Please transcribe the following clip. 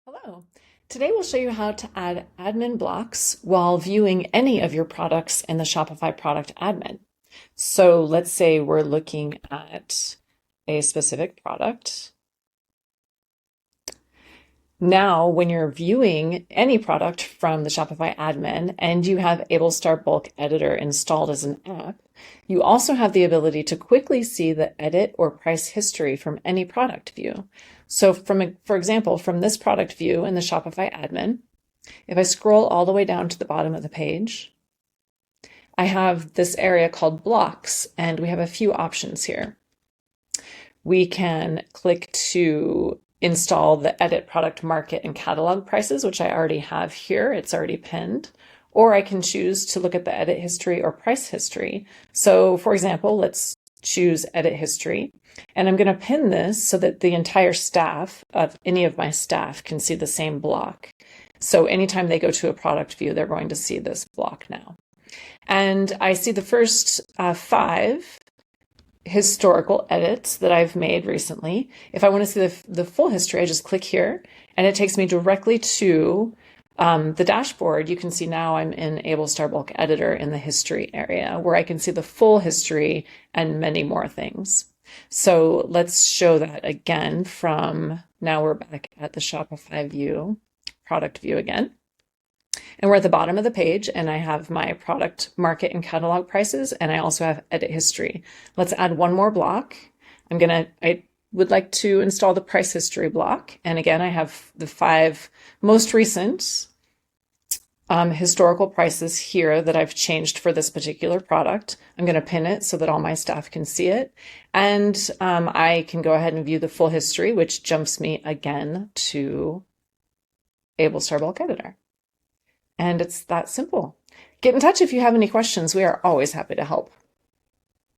Hello. Today we'll show you how to add admin blocks while viewing any of your products in the Shopify product admin. So let's say we're looking at a specific product. Now, when you're viewing any product from the Shopify admin and you have Ablestar Bulk Editor installed as an app, you also have the ability to quickly see the edit or price history from any product view. So for example, from this product view in the Shopify admin, if I scroll all the way down to the bottom of the page, I have this area called blocks, and we have a few options here. We can click to install the edit product market and catalog prices, which I already have here. It's already pinned. Or I can choose to look at the edit history or price history. So for example, let's choose edit history. And I'm going to pin this so that the entire staff of any of my staff can see the same block. So anytime they go to a product view, they're going to see this block now. And I see the first 5 historical edits that I've made recently. If I want to see the full history, I just click here and it takes me directly to the dashboard. You can see now I'm in Ablestar Bulk Editor in the history area where I can see the full history and many more things. So let's show that again from now we're back at the Shopify view, product view again. And we're at the bottom of the page and I have my product market and catalog prices, and I also have edit history. Let's add one more block. I would like to install the price history block. And again, I have the 5 most recent historical prices here that I've changed for this particular product. I'm going to pin it so that all my staff can see it. And I can go ahead and view the full history, which jumps me again to Ablestar Bulk Editor. And it's that simple. Get in touch if you have any questions. We are always happy to help.